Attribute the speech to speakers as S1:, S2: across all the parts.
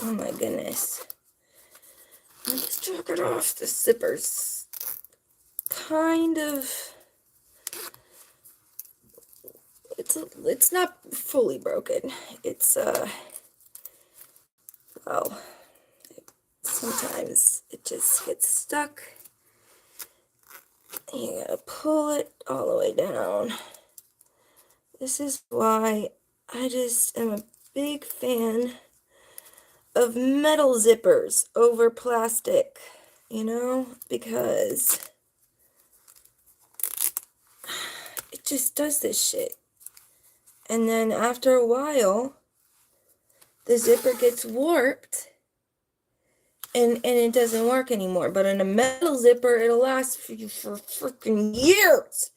S1: Oh my goodness. Let's drop it off. The zipper's kind of... It's not fully broken. It's, well, sometimes it just gets stuck. You gotta pull it all the way down. This is why I just am a big fan of metal zippers over plastic, you know, because it just does this shit. And then after a while, the zipper gets warped and it doesn't work anymore. But in a metal zipper, it'll last for freaking years.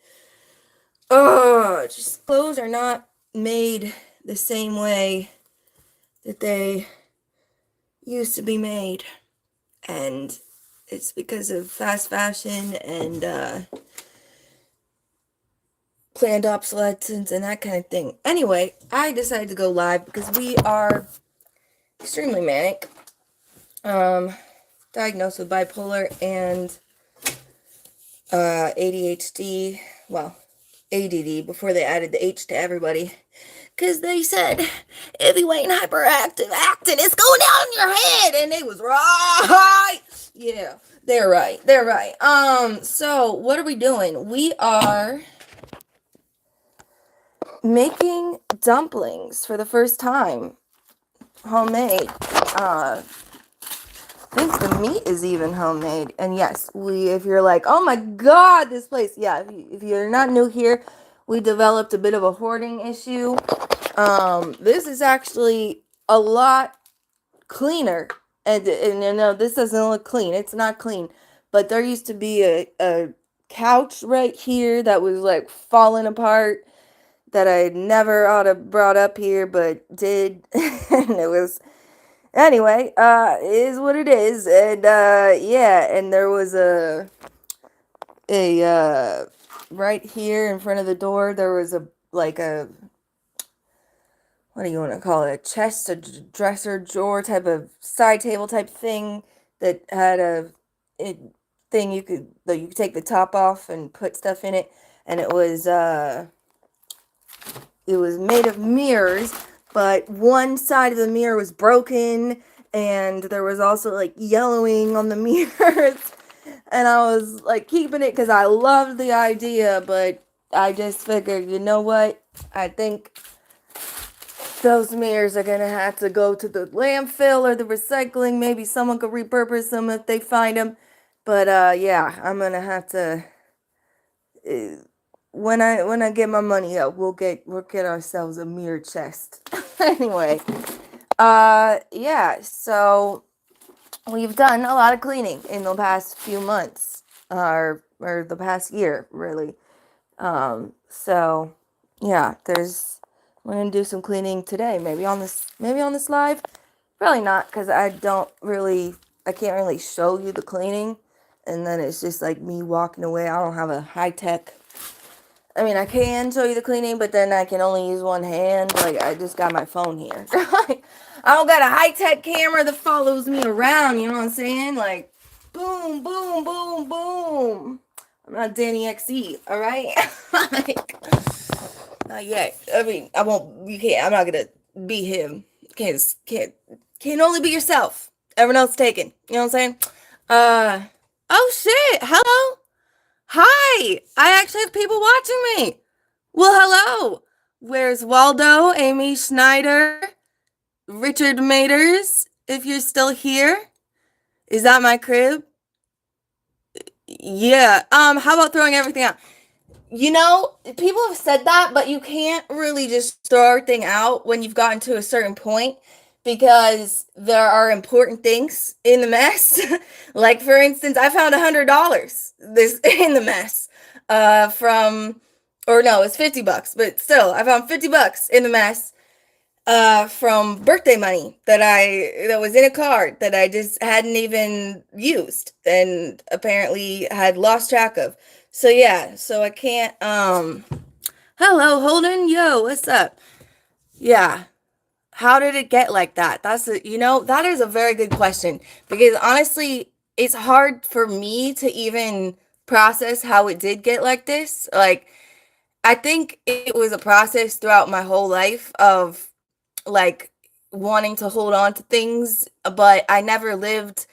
S1: Oh, just clothes are not made the same way that they used to be made. And it's because of fast fashion and planned obsolescence and that kind of thing. Anyway, I decided to go live because we are extremely manic. Diagnosed with bipolar and ADHD. Well, ADD before they added the H to everybody. Because they said, if you ain't hyperactive acting, it's going down in your head. And they was right. Yeah, they're right. They're right. So what are we doing? We are making dumplings for the first time. Homemade. I think the meat is even homemade. And yes, if you're like, oh my God, this place. Yeah, if you're not new here, we developed a bit of a hoarding issue. This is actually a lot cleaner. And no, this doesn't look clean. It's not clean. But there used to be a couch right here that was like falling apart that I never ought to brought up here, but did. And it was... Anyway, it is what it is. And yeah, and there was a right here in front of the door, there was a like a, what do you want to call it, a chest, a dresser drawer type of side table type thing that had a thing you could take the top off and put stuff in it, and it was made of mirrors, but one side of the mirror was broken, and there was also like yellowing on the mirrors. And I was like keeping it because I loved the idea, but I just figured, you know what? I think those mirrors are gonna have to go to the landfill or the recycling. Maybe someone could repurpose them if they find them. But yeah, I'm gonna have to. When I get my money up, we'll get ourselves a mirror chest. Anyway, yeah. So we've done a lot of cleaning in the past few months, or the past year, really. So yeah, we're gonna do some cleaning today. Maybe on this live. Probably not, because I can't really show you the cleaning, and then it's just like me walking away. I don't have a high tech. I mean, I can show you the cleaning, but then I can only use one hand. Like, I just got my phone here. I don't got a high-tech camera that follows me around, you know what I'm saying? Like, boom, boom, boom, boom. I'm not Danny XE, all right? Like, not yet. I mean, I'm not gonna be him. Can't only be yourself. Everyone else taken. You know what I'm saying? Oh shit, hello? Hi! I actually have people watching me! Well, hello! Where's Waldo, Amy Schneider, Richard Maters, if you're still here? Is that my crib? Yeah, how about throwing everything out? You know, people have said that, but you can't really just throw everything out when you've gotten to a certain point, because there are important things in the mess. Like, for instance, I found $100 in the mess. Or no, it's $50, but still, I found $50 in the mess. From birthday money that was in a card that I just hadn't even used and apparently had lost track of. So yeah, so I can't, hello Holden, yo, what's up? Yeah, how did it get like that? That is a very good question, because honestly, it's hard for me to even process how it did get like this. Like, I think it was a process throughout my whole life of like wanting to hold on to things, but I never lived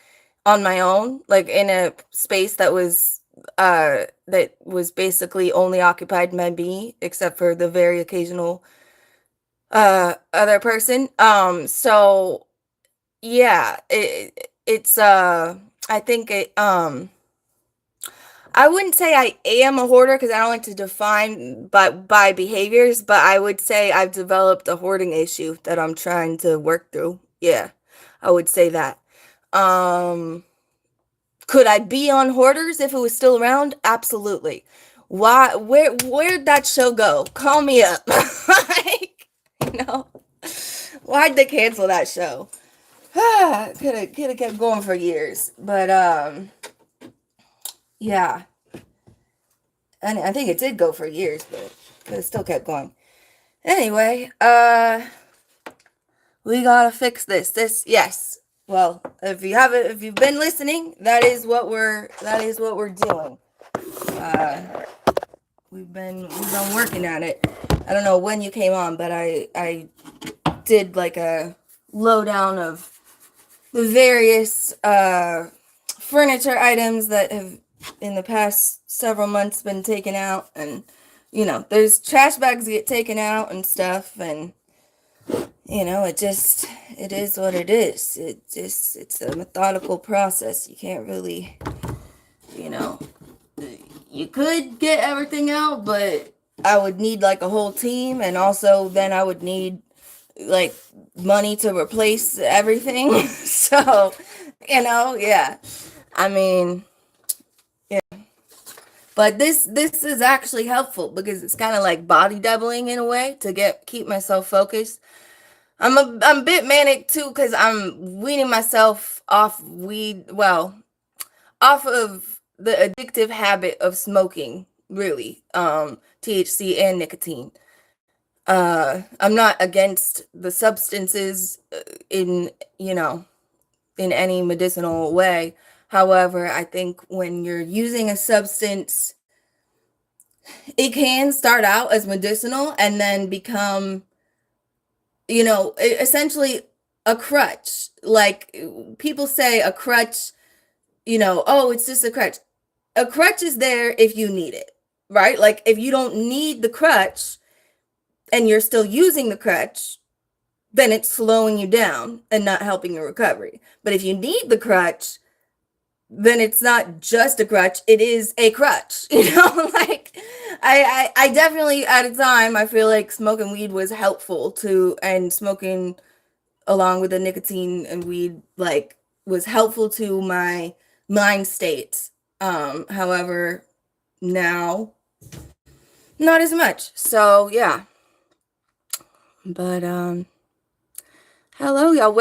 S1: on my own, like in a space that was basically only occupied by me, except for the very occasional other person. So yeah, it's I think I wouldn't say I am a hoarder, because I don't like to define by behaviors, but I would say I've developed a hoarding issue that I'm trying to work through. Yeah, I would say that. Um, could I be on Hoarders if it was still around? Absolutely. Why? Where'd that show go? Call me up. Like, you know, why'd they cancel that show? Could have kept going for years, but yeah. And I think it did go for years, but could have still kept going. Anyway, we gotta fix this. Yes. Well, if you've been listening, that is what we're doing. Uh, we've been working at it. I don't know when you came on, but I did like a lowdown of the various furniture items that have in the past several months been taken out, and there's trash bags get taken out and stuff, and it is what it is. It's a methodical process. You can't really, you know, you could get everything out, but I would need like a whole team, and also then I would need like money to replace everything. So, yeah. I mean, yeah. But this is actually helpful, because it's kind of like body doubling in a way to keep myself focused. I'm a bit manic too, because I'm weaning myself off weed, well, off of the addictive habit of smoking, really, THC and nicotine. I'm not against the substances in, in any medicinal way. However, I think when you're using a substance, it can start out as medicinal and then become, essentially a crutch. Like people say a crutch, oh, it's just a crutch. A crutch is there if you need it, right? Like if you don't need the crutch and you're still using the crutch, then it's slowing you down and not helping your recovery. But if you need the crutch, then it's not just a crutch, it is a crutch. Like I definitely at a time I feel like smoking weed was helpful to, and smoking along with the nicotine and weed like was helpful to my mind state. However, now not as much. So yeah. But hello y'all.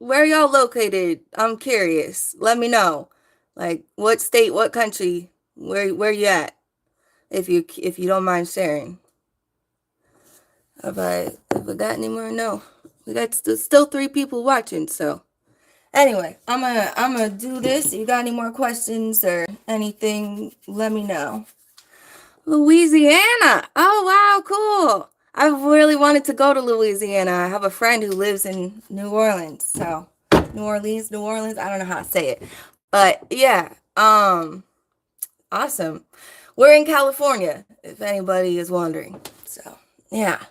S1: Where y'all located? I'm curious. Let me know. Like what state, what country, where you at? If you don't mind sharing. Have I got any more? No. We got still 3 people watching, so anyway, I'm gonna do this. If you got any more questions or anything, let me know. Louisiana. Oh wow, cool. I really wanted to go to Louisiana. I have a friend who lives in New Orleans. So New Orleans. I don't know how to say it. But yeah, awesome. We're in California, if anybody is wondering. So yeah.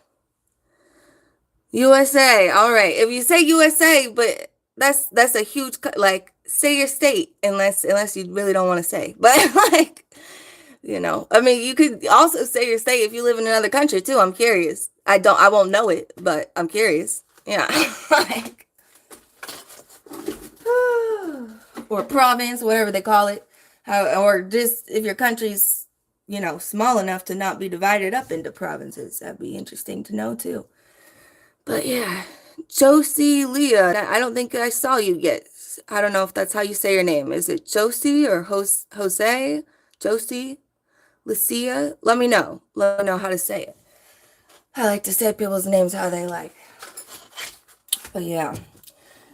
S1: USA. All right. If you say USA, but that's a huge like say your state unless you really don't want to say. But like I mean, you could also say your state if you live in another country too. I'm curious. I won't know it, but I'm curious. Yeah. Like or province, whatever they call it. Or just if your country's, small enough to not be divided up into provinces. That'd be interesting to know too. But yeah, Josie Leah, I don't think I saw you yet. I don't know if that's how you say your name. Is it Josie or Jose? Josie? Lucia? Let me know. Let me know how to say it. I like to say people's names how they like. But yeah,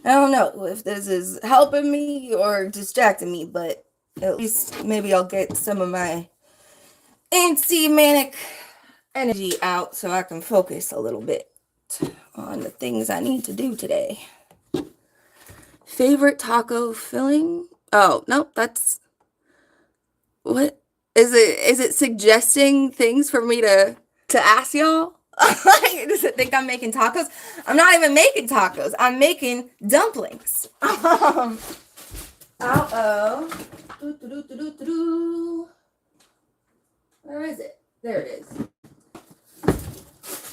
S1: I don't know if this is helping me or distracting me, but at least maybe I'll get some of my antsy manic energy out so I can focus a little bit on the things I need to do today. Favorite taco filling? Oh, no, that's what is it suggesting things for me to ask y'all? Does it think I'm making tacos? I'm not even making tacos. I'm making dumplings. Uh-oh. Where is it? There it is.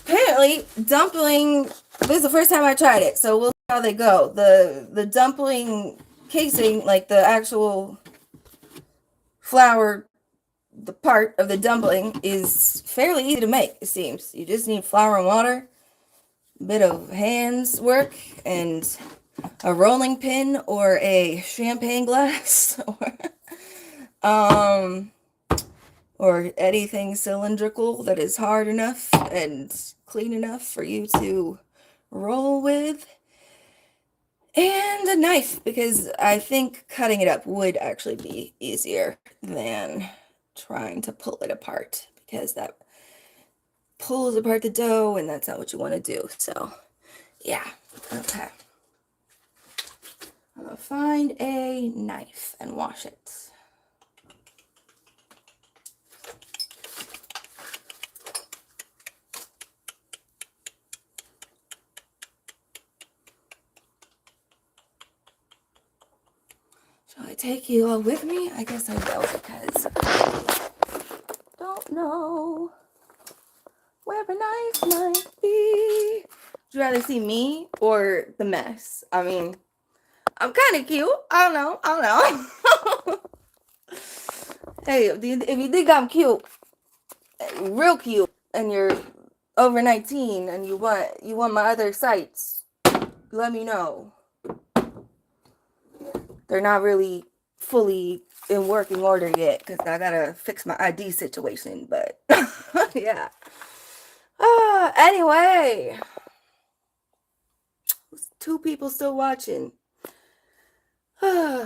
S1: Apparently, dumpling. This is the first time I tried it, so we'll see how they go. The dumpling casing, like the actual flour, the part of the dumpling, is fairly easy to make. It seems you just need flour and water, a bit of hands work, and a rolling pin or a champagne glass, or anything cylindrical that is hard enough and clean enough for you to roll with, and a knife, because I think cutting it up would actually be easier than trying to pull it apart, because that pulls apart the dough and that's not what you want to do. So yeah, okay, I'm gonna find a knife and wash it. Shall I take you all with me? I guess I will, because I don't know where a knife might be. Would you rather see me or the mess? I mean, I'm kind of cute. I don't know. Hey, if you think I'm cute, real cute, and you're over 19 and you want my other sites, let me know. They're not really fully in working order yet because I gotta fix my ID situation, but yeah. Anyway, two people still watching. Oh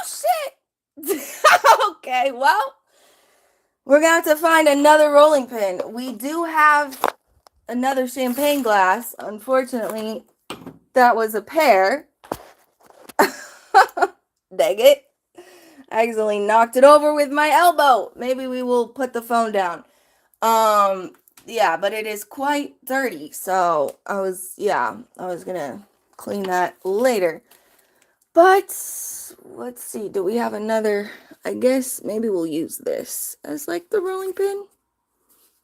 S1: shit. Okay, well, we're gonna have to find another rolling pin. We do have another champagne glass. Unfortunately, that was a pair. Dang it. I accidentally knocked it over with my elbow. Maybe we will put the phone down. Yeah, but it is quite dirty. So I was gonna clean that later. But let's see, do we have another? I guess maybe we'll use this as like the rolling pin.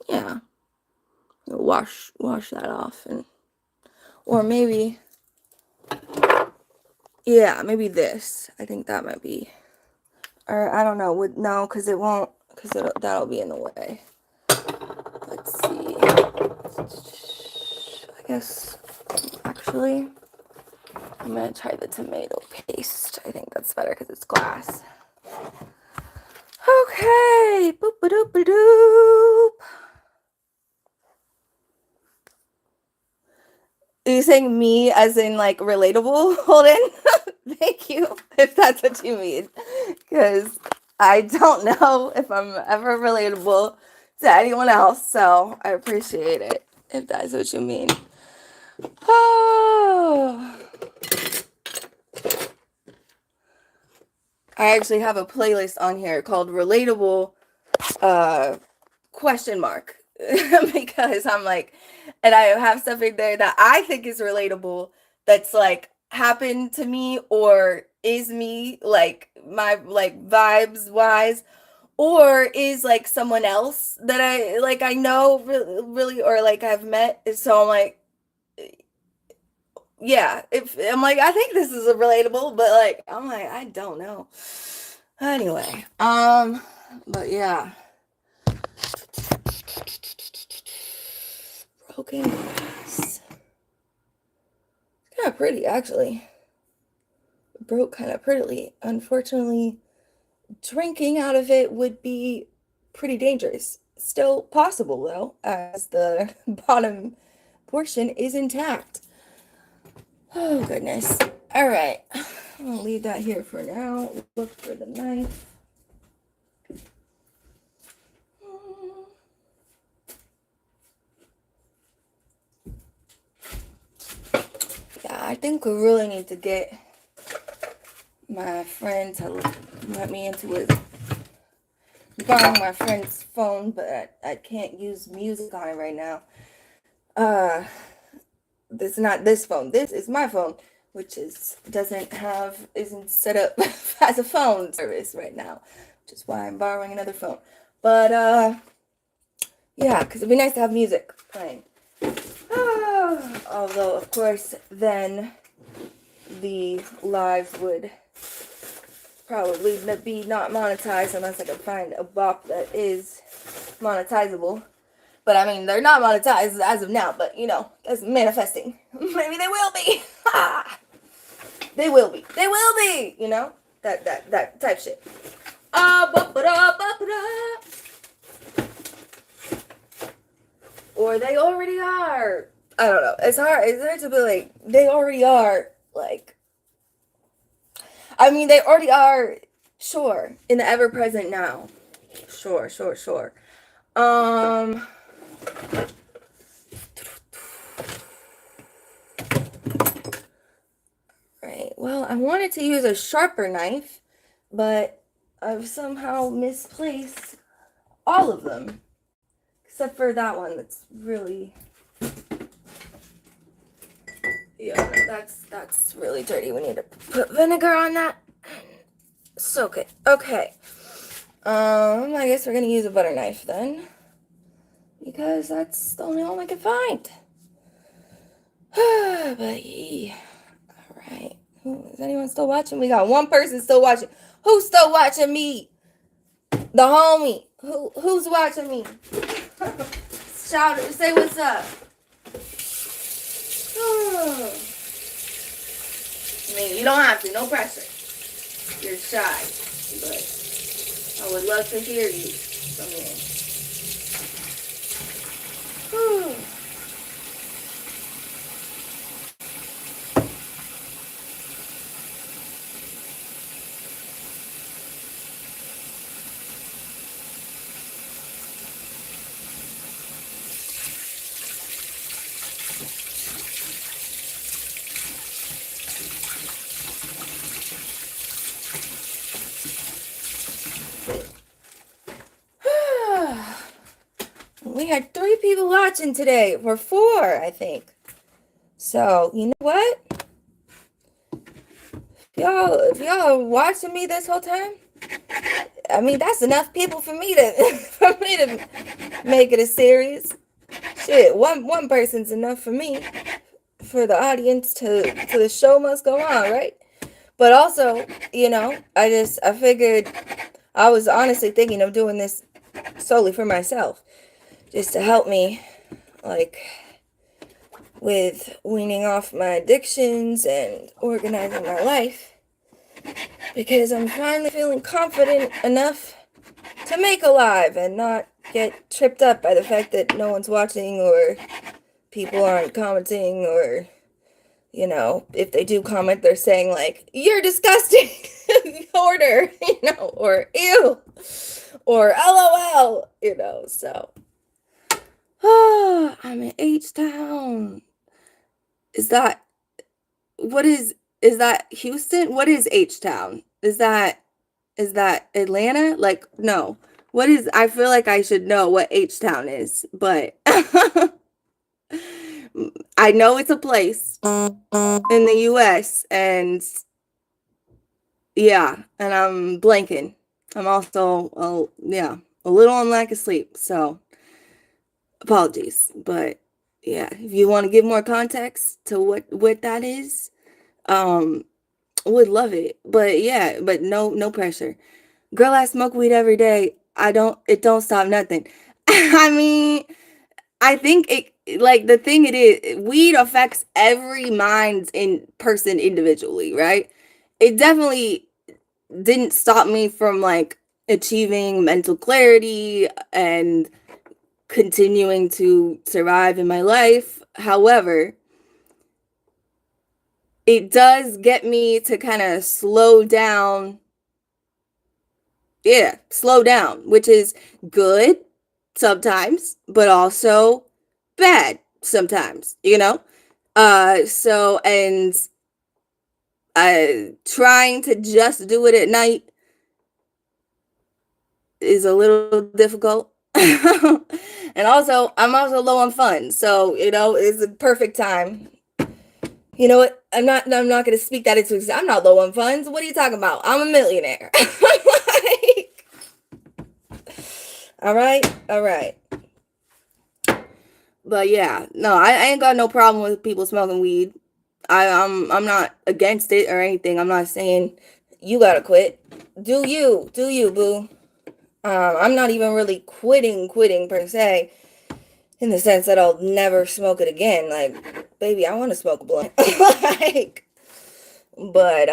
S1: Yeah. Wash that off, and or maybe, yeah, maybe this. I think that might be, or I don't know. No, because it won't, because that'll be in the way. Let's see. I guess actually I'm gonna try the tomato paste. I think that's better because it's glass. Okay, boop a doop a doop. Are you saying me as in like relatable, Holden? Thank you, if that's what you mean. Because I don't know if I'm ever relatable to anyone else, so I appreciate it if that's what you mean. Oh. I actually have a playlist on here called Relatable question mark because I'm like, and I have stuff in there that I think is relatable that's like happened to me or is me, like my like vibes wise, or is like someone else that I know really or like I've met. So I'm like, yeah, if I'm like, I think this is a relatable, but like I'm like, I don't know. Anyway, but yeah. Broken glass. Kind of pretty, actually. It broke kind of prettily. Unfortunately, drinking out of it would be pretty dangerous. Still possible, though, as the bottom portion is intact. Oh, goodness. All right. I'm going to leave that here for now. Look for the knife. Yeah, I think we really need to get my friend to let me into his borrowing my friend's phone, but I can't use music on it right now. This is not this phone. This is my phone, which isn't set up as a phone service right now, which is why I'm borrowing another phone. But yeah, because it'd be nice to have music playing. Although, of course, then the live would probably be not monetized unless I can find a bot that is monetizable. But I mean, they're not monetized as of now, but you know, that's manifesting. Maybe they will be. They will be. They will be, you know? That type shit. Or they already are. I don't know. It's hard to be like, they already are, like, I mean, they already are, sure, in the ever present now. Sure. Right. Well, I wanted to use a sharper knife, but I've somehow misplaced all of them. Except for that one that's really, yeah, that's really dirty. We need to put vinegar on that. Soak it. Okay. I guess we're gonna use a butter knife then, because that's the only one I can find. But yeah. All right. Is anyone still watching? We got one person still watching. Who's still watching me? The homie. Who's watching me? Shout it. Say what's up. I mean, you don't have to. No pressure. You're shy, but I would love to hear you from you. We had 3 people watching today, or 4, I think. So, you know what? If y'all are watching me this whole time, I mean, that's enough people for me to make it a series. Shit, one person's enough for me, for the audience to the show must go on, right? But also, you know, I figured, I was honestly thinking of doing this solely for myself, just to help me, like, with weaning off my addictions and organizing my life, because I'm finally feeling confident enough to make a live and not get tripped up by the fact that no one's watching, or people aren't commenting, or, you know, if they do comment, they're saying like, you're disgusting, order, you know, or ew, or LOL, you know. So I'm in H-Town. Is that Houston? What is H-Town? Is that Atlanta? Like, no. What is, I feel like I should know what H-Town is, but I know it's a place in the US, and yeah, and I'm blanking. I'm also, yeah, a little on lack of sleep, so apologies. But yeah, if you want to give more context to what that is, would love it. But yeah, but no pressure. Girl, I smoke weed every day. It don't stop nothing. I mean, I think it, like, the thing it is, weed affects every mind in person individually, right? It definitely didn't stop me from, like, achieving mental clarity and continuing to survive in my life. However, it does get me to kind of slow down. Yeah, slow down, which is good sometimes, but also bad sometimes, you know? So, and trying to just do it at night is a little difficult. And also, I'm also low on funds, so it's a perfect time. You know what? I'm not going to speak that into existence. I'm not low on funds. What are you talking about? I'm a millionaire. Like, all right, all right. But yeah, no, I ain't got no problem with people smoking weed. I'm not against it or anything. I'm not saying you gotta quit. Do you, boo? I'm not even really quitting per se, in the sense that I'll never smoke it again. Like, baby, I want to smoke a blunt. Like, but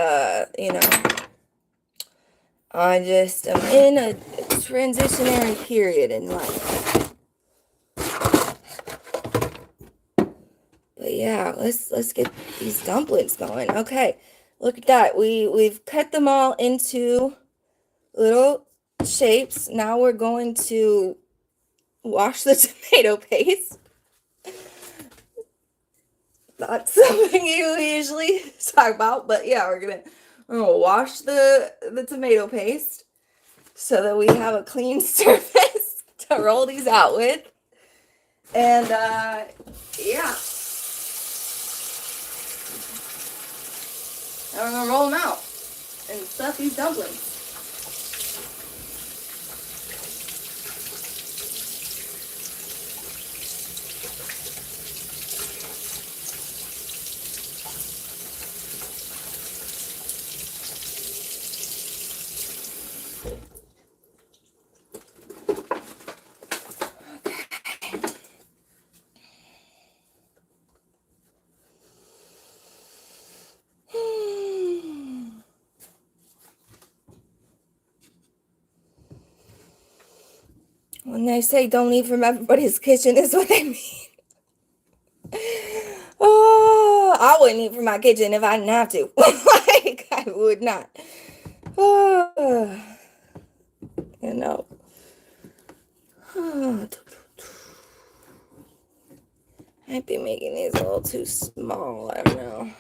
S1: I just am in a transitionary period in life. But yeah, let's get these dumplings going. Okay, look at that. We've cut them all into little shapes. Now we're going to wash the tomato paste. Not something you usually talk about, but yeah, we're gonna wash the tomato paste so that we have a clean surface to roll these out with. And yeah, now we're gonna roll them out and stuff these dumplings. When they say don't eat from everybody's kitchen, is what they mean. Oh, I wouldn't eat from my kitchen if I didn't have to. Like, I would not. Oh, you know. Might be making these a little too small. I don't know.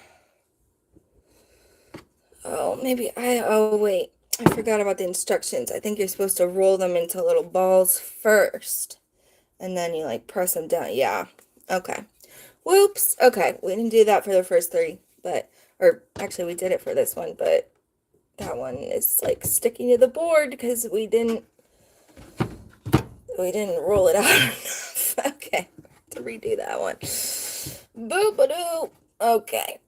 S1: Oh, maybe oh, wait. I forgot about the instructions. I think you're supposed to roll them into little balls first. And then you, like, press them down. Yeah. Okay. Whoops. Okay. We didn't do that for the first three. Or actually, we did it for this one. But that one is, like, sticking to the board because we didn't roll it out enough. Okay. To redo that one. Boop-a-doo. Okay.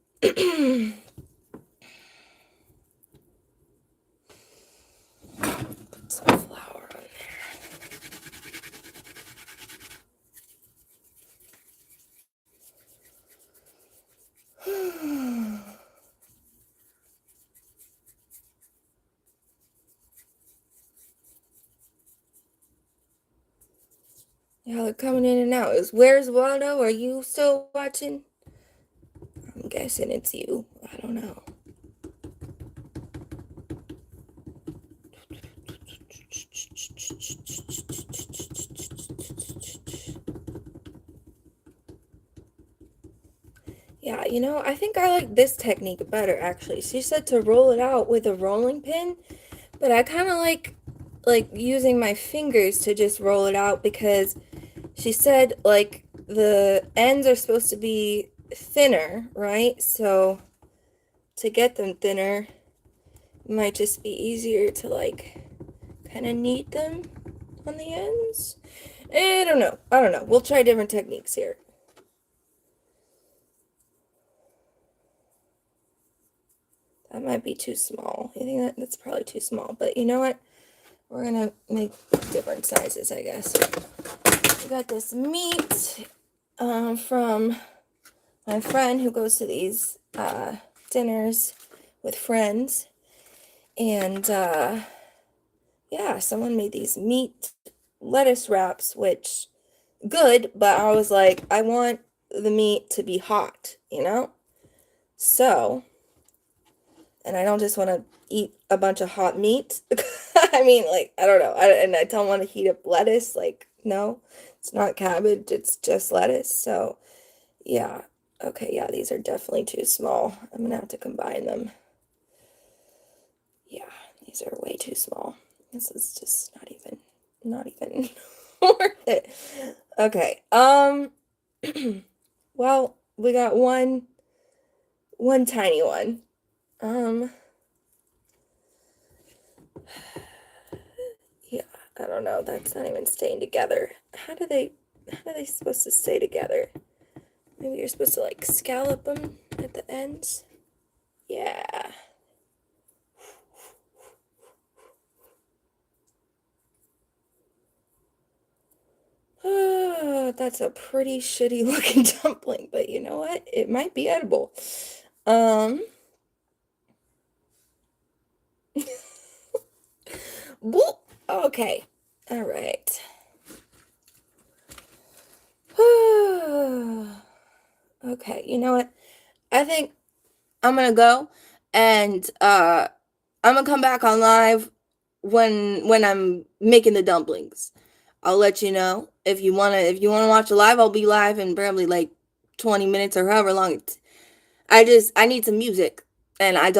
S1: Put some flour on there. Y'all are coming in and out. Where's Waldo? Are you still watching? I'm guessing it's you. I don't know. Yeah, I think I like this technique better, actually. She said to roll it out with a rolling pin, but I kind of like using my fingers to just roll it out because she said, like, the ends are supposed to be thinner, right? So to get them thinner, it might just be easier to, like, kind of knead them on the ends. I don't know. We'll try different techniques here. That might be too small. I think that's probably too small. But you know what? We're going to make different sizes, I guess. We got this meat from my friend who goes to these dinners with friends. And yeah, someone made these meat lettuce wraps, which good, but I was like, I want the meat to be hot, So, and I don't just want to eat a bunch of hot meat. I mean, like, I don't know. And I don't want to heat up lettuce. Like, no, it's not cabbage, it's just lettuce. So, yeah. Okay, yeah, these are definitely too small. I'm gonna have to combine them. Yeah, these are way too small. This is just not even worth it. Okay, well, we got one tiny one. Um, yeah, I don't know. That's not even staying together. How do they supposed to stay together? Maybe you're supposed to like scallop them at the ends. Yeah. That's a pretty shitty looking dumpling, but you know what? It might be edible. Um, Boop. Okay. All right. Okay, you know what? I think I'm gonna go and I'm gonna come back on live when I'm making the dumplings. I'll let you know. If you wanna watch a live, I'll be live in probably like 20 minutes or however long I need some music and I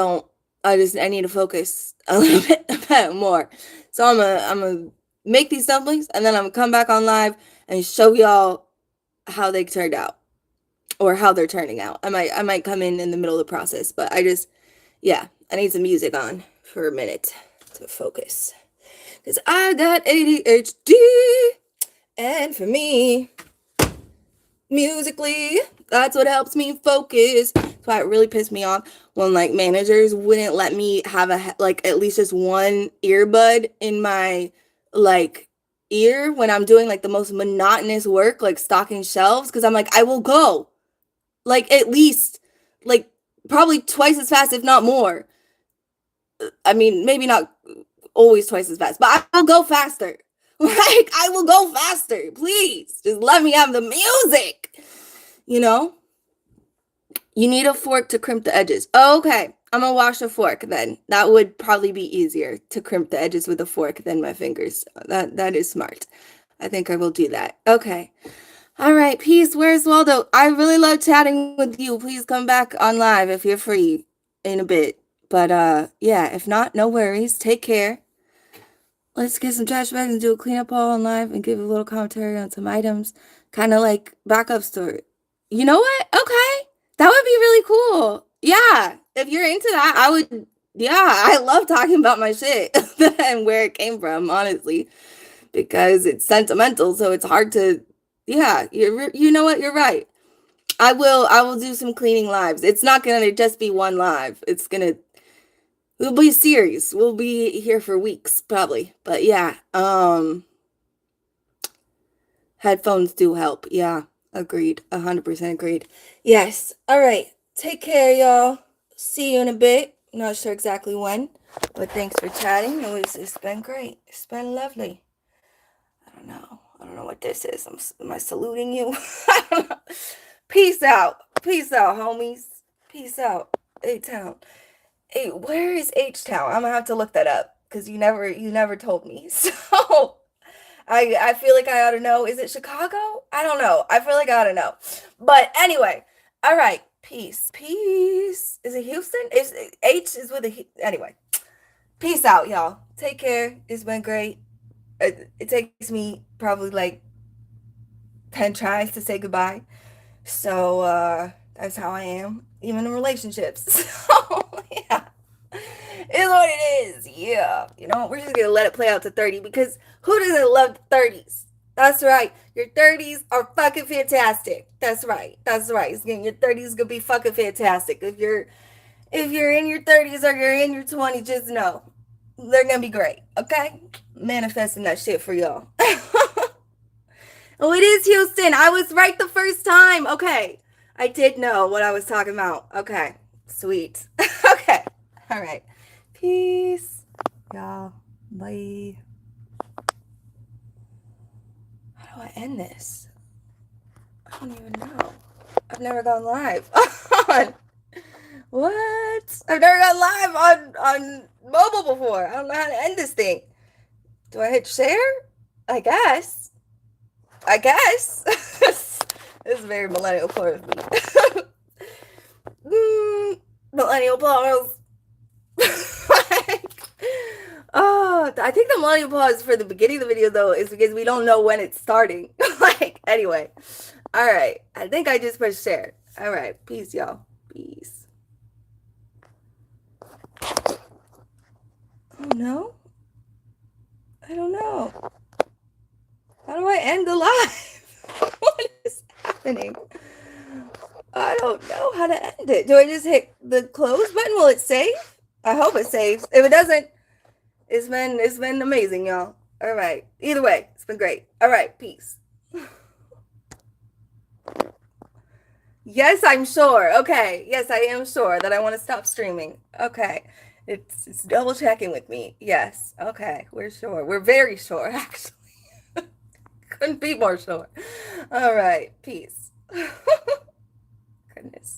S1: need to focus a little bit more. So I'm gonna make these dumplings and then I'm gonna come back on live and show y'all how they turned out or how they're turning out. I might come in the middle of the process, but yeah, I need some music on for a minute to focus. Cause I got ADHD and for me, musically, that's what helps me focus. That's why it really pissed me off when like managers wouldn't let me have like at least just one earbud in my like ear when I'm doing like the most monotonous work, like stocking shelves. Cause I'm like, I will go like at least like probably twice as fast, if not more. I mean, maybe not always twice as fast, but I will go faster. Like, I will go faster. Please, just let me have the music. You know, you need a fork to crimp the edges. Oh, okay, I'm gonna wash a fork then. That would probably be easier to crimp the edges with a fork than my fingers. That is smart. I think I will do that. Okay. All right, peace. Where's Waldo? I really love chatting with you. Please come back on live if you're free in a bit. But yeah, if not, no worries. Take care. Let's get some trash bags and do a cleanup haul on live and give a little commentary on some items. Kind of like backup story. You know what? Okay. That would be really cool. Yeah. If you're into that, yeah, I love talking about my shit and where it came from, honestly, because it's sentimental. So it's hard to, yeah, you know what? You're right. I will do some cleaning lives. It's not going to just be one live. It'll be a series. We'll be here for weeks, probably. But yeah, headphones do help. Yeah, agreed. 100% agreed. Yes. All right. Take care, y'all. See you in a bit. Not sure exactly when, but thanks for chatting. It's been great. It's been lovely. I don't know. I don't know what this is. Am I saluting you? I don't know. Peace out. Peace out, homies. Peace out. A-Town. Hey, where is H-Town? I'm gonna have to look that up because you never told me. So I feel like I ought to know. Is it Chicago? I don't know. I feel like I ought to know. But anyway, all right. Peace. Peace. Is it Houston? Is H is with a anyway. Peace out, y'all. Take care. It's been great. It takes me probably like 10 tries to say goodbye. So that's how I am, even in relationships. So yeah. Is what it is. Yeah. You know, we're just gonna let it play out to 30 because who doesn't love the 30s? That's right. Your 30s are fucking fantastic. That's right. That's right. Your 30s gonna be fucking fantastic. If you're in your 30s or you're in your 20s, just know they're gonna be great. Okay? Manifesting that shit for y'all. Oh, it is Houston. I was right the first time. Okay. I did know what I was talking about. Okay. Sweet. Okay. All right. Peace. Y'all. Bye. How do I end this? I don't even know. I've never gone live. What? I've never gone live on mobile before. I don't know how to end this thing. Do I hit share? I guess. I guess. This is very millennial part of me. Millennial pause. Oh, I think the millennial pause for the beginning of the video though is because we don't know when it's starting. Like, anyway. All right. I think I just pressed share. All right. Peace, y'all. Peace. Oh no. I don't know. How do I end the live? What is happening? I don't know how to end it. Do I just hit the close button? Will it save? I hope it saves. If it doesn't, it's been amazing, y'all. All right. Either way, it's been great. All right. Peace. Yes, I'm sure. Okay. Yes, I am sure that I want to stop streaming. Okay. It's double checking with me. Yes. Okay. We're sure. We're very sure, actually. Couldn't be more sure. All right. Peace. Goodness.